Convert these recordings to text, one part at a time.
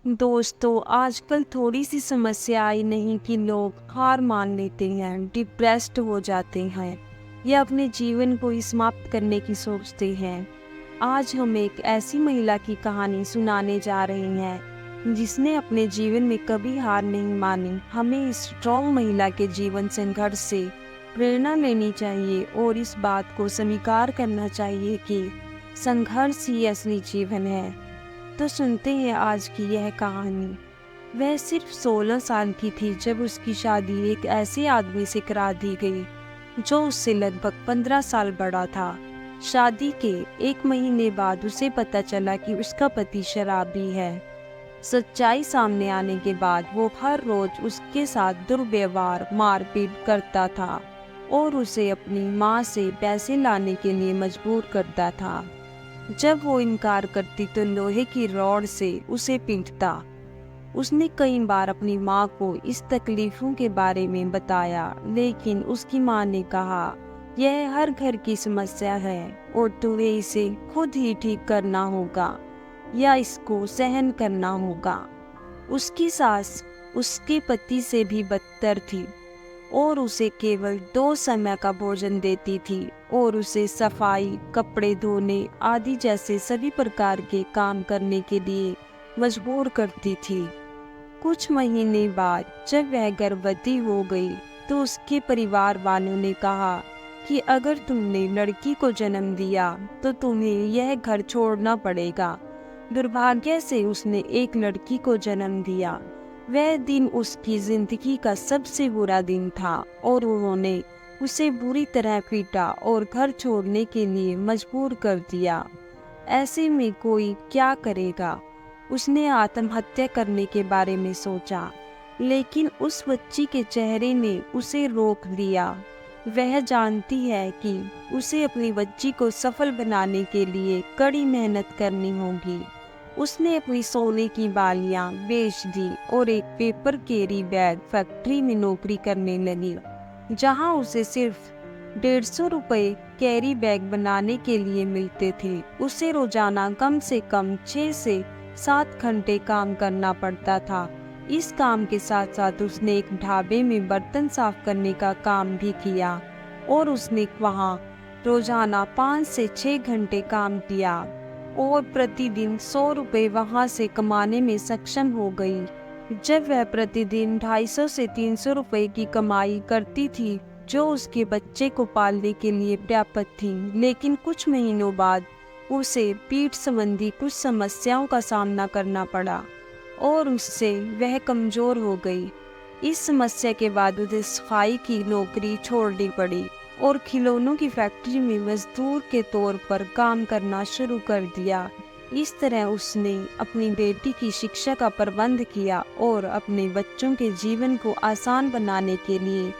दोस्तों, आजकल थोड़ी सी समस्या आई नहीं कि लोग हार मान लेते हैं, डिप्रेस्ड हो जाते हैं या अपने जीवन को ही समाप्त करने की सोचते हैं। आज हम एक ऐसी महिला की कहानी सुनाने जा रहे हैं जिसने अपने जीवन में कभी हार नहीं मानी। हमें इस स्ट्रॉन्ग महिला के जीवन संघर्ष से प्रेरणा लेनी चाहिए और इस बात को स्वीकार करना चाहिए कि संघर्ष ही असली जीवन है। तो सुनते हैं आज की यह कहानी। वह सिर्फ 16 साल की थी जब उसकी शादी एक ऐसे आदमी से करा दी गई जो उससे लगभग 15 साल बड़ा था। शादी के 1 महीने बाद उसे पता चला कि उसका पति शराबी है। सच्चाई सामने आने के बाद वो हर रोज उसके साथ दुर्व्यवहार मारपीट करता था और उसे अपनी माँ से पैसे लाने के लिए मजबूर करता था। जब वो इनकार करती तो लोहे की रॉड से उसे पीटता। उसने कई बार अपनी माँ को इस तकलीफों के बारे में बताया, लेकिन उसकी माँ ने कहा यह हर घर की समस्या है और तुम्हें इसे खुद ही ठीक करना होगा या इसको सहन करना होगा। उसकी सास उसके पति से भी बदतर थी और उसे केवल 2 समय का भोजन देती थी और उसे सफाई, कपड़े धोने आदि जैसे सभी प्रकार के काम करने के लिए मजबूर करती थी। कुछ महीने बाद जब वह गर्भवती हो गई तो उसके परिवार वालों ने कहा कि अगर तुमने लड़की को जन्म दिया तो तुम्हें यह घर छोड़ना पड़ेगा। दुर्भाग्य से उसने एक लड़की को जन्म दिया। वह दिन उसकी जिंदगी का सबसे बुरा दिन था और उन्होंने उसे बुरी तरह पीटा और घर छोड़ने के लिए मजबूर कर दिया। ऐसे में कोई क्या करेगा? उसने आत्महत्या करने के बारे में सोचा, लेकिन उस बच्ची के चेहरे ने उसे रोक दिया। वह जानती है कि उसे अपनी बच्ची को सफल बनाने के लिए कड़ी मेहनत करनी होगी। उसने अपनी सोने की बालियां बेच दी और एक पेपर कैरी बैग फैक्ट्री में नौकरी करने लगी, जहां उसे सिर्फ 150 रुपए कैरी बैग बनाने के लिए मिलते थे। उसे रोजाना कम से कम 6 से 7 घंटे काम करना पड़ता था। इस काम के साथ साथ उसने एक ढाबे में बर्तन साफ करने का काम भी किया और उसने वहां रोजाना 5 से 6 घंटे काम किया और प्रतिदिन 100 रुपये वहां से कमाने में सक्षम हो गई। जब वह प्रतिदिन 250 से 300 रुपये की कमाई करती थी, जो उसके बच्चे को पालने के लिए पर्याप्त थी, लेकिन कुछ महीनों बाद उसे पीठ संबंधी कुछ समस्याओं का सामना करना पड़ा और उससे वह कमजोर हो गई। इस समस्या के बाद उसे सफाई की नौकरी छोड़नी पड़ी और खिलौनों की फैक्ट्री में मजदूर के तौर पर काम करना शुरू कर दिया। इस तरह उसने अपनी बेटी की शिक्षा का प्रबंध किया और अपने बच्चों के जीवन को आसान बनाने के लिए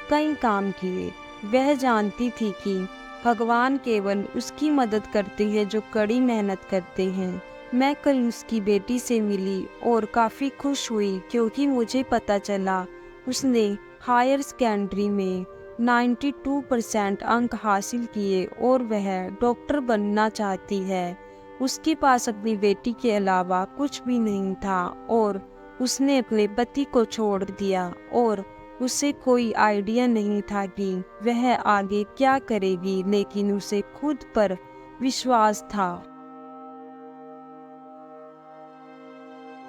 कई काम किए। वह जानती थी कि भगवान केवल उसकी मदद करते हैं जो कड़ी मेहनत करते हैं। मैं कल उसकी बेटी से मिली और काफ़ी खुश हुई क्योंकि मुझे पता चला उसने हायर सेकेंडरी में 92% अंक हासिल किए और वह डॉक्टर बनना चाहती है। उसके पास अपनी बेटी के अलावा कुछ भी नहीं था और उसने अपने पति को छोड़ दिया और उसे कोई आइडिया नहीं था कि वह आगे क्या करेगी, लेकिन उसे खुद पर विश्वास था